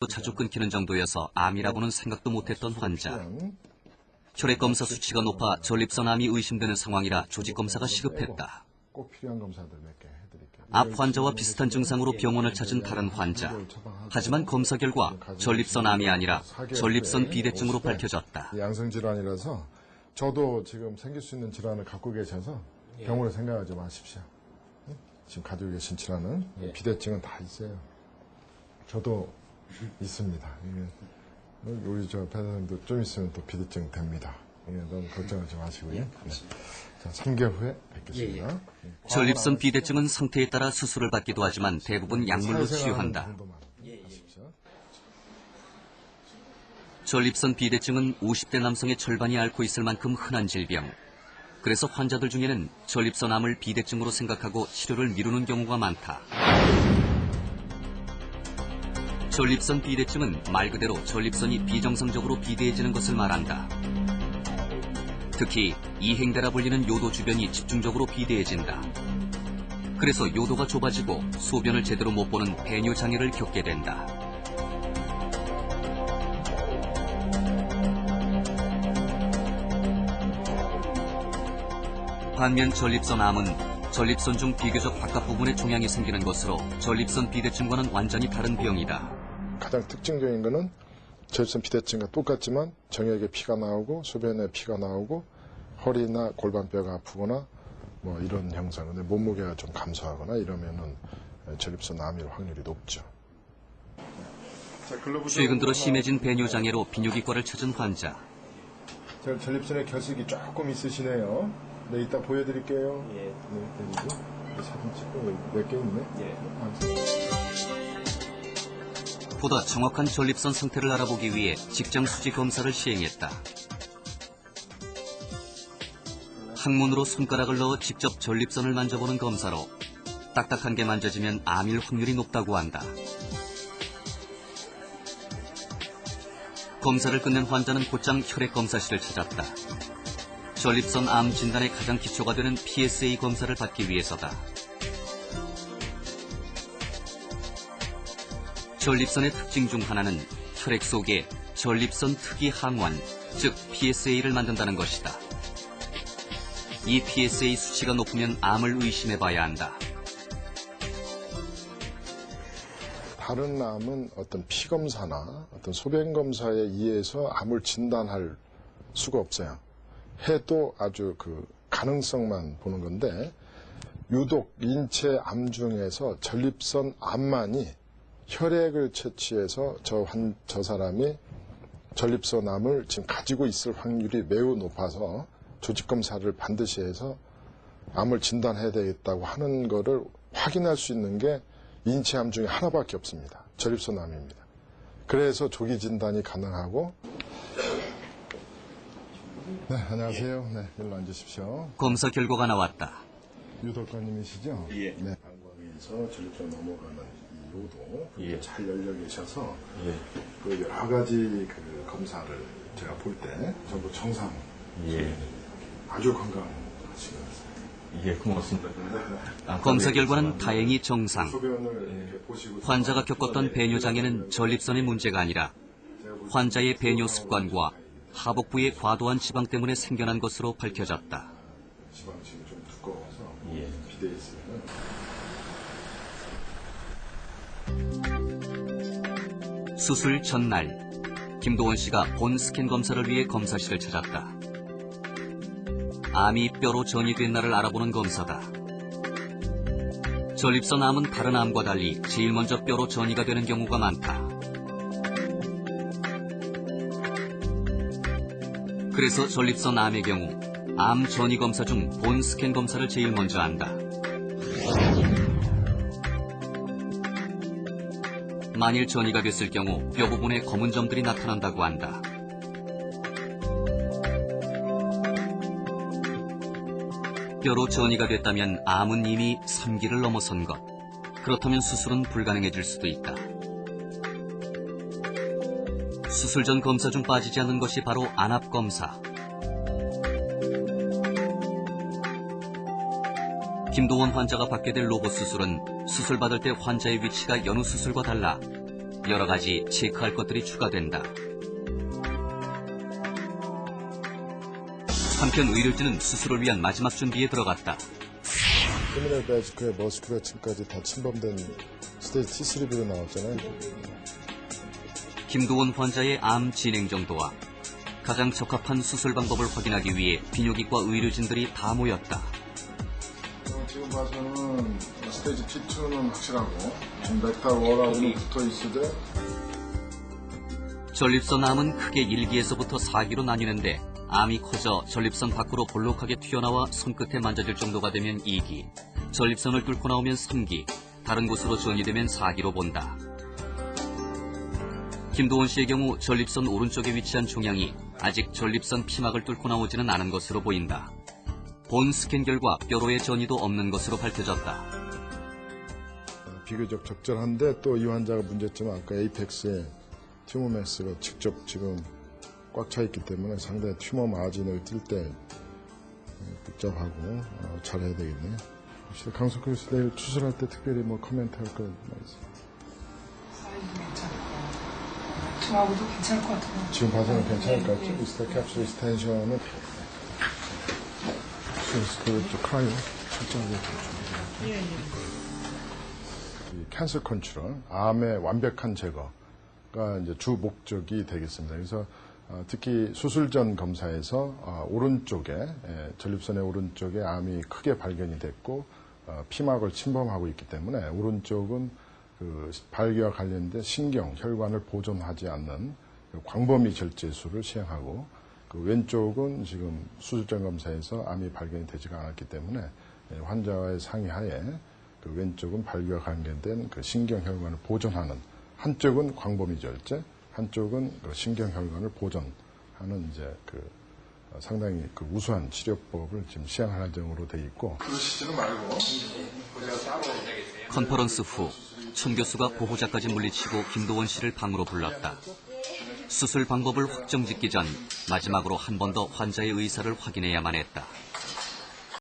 자주 끊기는 정도여서 암이라고는 생각도 못했던 환자. 혈액검사 수치가 높아 전립선암이 의심되는 상황이라 조직검사가 시급했다. 꼭 필요한 검사들 몇 개 해드릴게요. 앞 환자와 비슷한 증상으로 병원을 찾은 다른 환자. 하지만 검사 결과 전립선암이 아니라 전립선 비대증으로 밝혀졌다. 양성 질환이라서 저도 지금 생길 수 있는 질환을 갖고 계셔서 병원을 생각하지 마십시오. 지금 가지고 계신 질환은 비대증은 다 있어요. 저도 있습니다. 우리 저 배사님도 좀 있으면 또 비대증 됩니다. 너무 걱정하지 마시고요. 자, 3개월 후에 뵙겠습니다. 전립선 비대증은 상태에 따라 수술을 받기도 하지만 대부분 약물로 치유한다. 전립선 비대증은 50대 남성의 절반이 앓고 있을 만큼 흔한 질병. 그래서 환자들 중에는 전립선암을 비대증으로 생각하고 치료를 미루는 경우가 많다. 전립선 비대증은 말 그대로 전립선이 비정상적으로 비대해지는 것을 말한다. 특히 이행대라 불리는 요도 주변이 집중적으로 비대해진다. 그래서 요도가 좁아지고 소변을 제대로 못 보는 배뇨 장애를 겪게 된다. 반면 전립선암은 전립선 중 비교적 바깥 부분에 종양이 생기는 것으로 전립선 비대증과는 완전히 다른 병이다. 가장 특징적인 것은 전립선 비대증과 똑같지만 정액에 피가 나오고 소변에 피가 나오고 허리나 골반뼈가 아프거나 뭐 이런 형상, 근데 몸무게가 좀 감소하거나 이러면은 전립선 암일 확률이 높죠. 최근 들어 심해진 배뇨 장애로 비뇨기과를 찾은 환자. 전립선에 결석이 조금 있으시네요. 네, 이따 보여드릴게요. 예. 네, 그리고 사진 찍고 몇 개 있네. 예. 보다 정확한 전립선 상태를 알아보기 위해 직장 수지 검사를 시행했다. 항문으로 손가락을 넣어 직접 전립선을 만져보는 검사로 딱딱한 게 만져지면 암일 확률이 높다고 한다. 검사를 끝낸 환자는 곧장 혈액검사실을 찾았다. 전립선 암 진단의 가장 기초가 되는 PSA 검사를 받기 위해서다. 전립선의 특징 중 하나는 혈액 속에 전립선 특이 항원, 즉 PSA를 만든다는 것이다. 이 PSA 수치가 높으면 암을 의심해봐야 한다. 다른 암은 어떤 피검사나 어떤 소변검사에 의해서 암을 진단할 수가 없어요. 해도 아주 그 가능성만 보는 건데 유독 인체 암 중에서 전립선 암만이 혈액을 채취해서 저 사람이 전립선 암을 지금 가지고 있을 확률이 매우 높아서 조직검사를 반드시 해서 암을 진단해야 되겠다고 하는 거를 확인할 수 있는 게 인체암 중에 하나밖에 없습니다. 전립선 암입니다. 그래서 조기 진단이 가능하고. 네, 안녕하세요. 네, 일로 앉으십시오. 검사 결과가 나왔다. 유독관님이시죠? 예. 네. 방광에서 전립선 넘어가는 이 요도 예. 잘 열려 계셔서 예. 그 여러 가지 그 검사를 제가 볼 때 전부 정상. 예. 아주 건강하신 것 같습니다. 예, 고맙습니다. 검사 결과는 다행히 정상. 소변을 이렇게 보시고 환자가 겪었던 배뇨 장애는 전립선의 문제가 아니라 환자의 배뇨 습관과 하복부의 과도한 지방 때문에 생겨난 것으로 밝혀졌다. 지방층이 좀 두꺼워서 예. 비대해 있어요. 수술 전날, 김도원 씨가 본 스캔 검사를 위해 검사실을 찾았다. 암이 뼈로 전이된 날을 알아보는 검사다. 전립선 암은 다른 암과 달리 제일 먼저 뼈로 전이가 되는 경우가 많다. 그래서 전립선 암의 경우 암 전이 검사 중 본 스캔 검사를 제일 먼저 한다. 만일 전이가 됐을 경우 뼈 부분에 검은 점들이 나타난다고 한다. 뼈로 전이가 됐다면 암은 이미 3기를 넘어선 것. 그렇다면 수술은 불가능해질 수도 있다. 수술 전 검사 중 빠지지 않는 것이 바로 안압 검사. 김도원 환자가 받게 될 로봇 수술은 수술 받을 때 환자의 위치가 여느 수술과 달라 여러 가지 체크할 것들이 추가된다. 한편 의료진은 수술을 위한 마지막 준비에 들어갔다. 터미널 베이지크의 머스큘러층까지 다 침범된 스테이지 T3B로 나왔잖아요. 김도원 환자의 암 진행 정도와 가장 적합한 수술 방법을 확인하기 위해 비뇨기과 의료진들이 다 모였다. 지금 봐서는 스테이지 T2는 확실하고 렉탈 월하고는 붙어 있으되 전립선 암은 크게 1기에서부터 4기로 나뉘는데 암이 커져 전립선 밖으로 볼록하게 튀어나와 손끝에 만져질 정도가 되면 2기, 전립선을 뚫고 나오면 3기, 다른 곳으로 전이되면 4기로 본다. 김도원 씨의 경우 전립선 오른쪽에 위치한 종양이 아직 전립선 피막을 뚫고 나오지는 않은 것으로 보인다. 본 스캔 결과 뼈로의 전이도 없는 것으로 밝혀졌다. 비교적 적절한데 또 이 환자가 문제점은 아까 에이펙스에 튜머 매스가 직접 지금 꽉 차 있기 때문에 상당히 튜머 마진을 뛸 때 복잡하고 잘 해야 되겠네요. 혹시 강석호 교수 내일 수술할 때 특별히 뭐 코멘트 할 거 있어요? 사이즈도 괜찮을 것 같고 tum하고도 괜찮을 것 같아요. 지금 봐서는 괜찮을 것 같죠? 이스타 캡슐 스텐션은 좀 크라이오 철저하게 좀 이 캔서 컨트롤, 암의 완벽한 제거가 이제 주 목적이 되겠습니다. 그래서 특히 수술 전 검사에서 오른쪽에 전립선의 오른쪽에 암이 크게 발견이 됐고 피막을 침범하고 있기 때문에 오른쪽은 그 발기와 관련된 신경, 혈관을 보존하지 않는 그 광범위 절제술을 시행하고 그 왼쪽은 지금 수술 전 검사에서 암이 발견이 되지가 않았기 때문에 환자와의 상의하에 그 왼쪽은 발기와 관련된 그 신경, 혈관을 보존하는 한쪽은 광범위 절제, 한쪽은 그 신경혈관을 보존하는 이제 그 상당히 그 우수한 치료법을 지금 시행할 예정으로 돼 있고. 그러시지는 말고. 컨퍼런스 후 천 교수가 보호자까지 물리치고 김도원 씨를 방으로 불렀다. 수술 방법을 확정짓기 전 마지막으로 한 번 더 환자의 의사를 확인해야만 했다.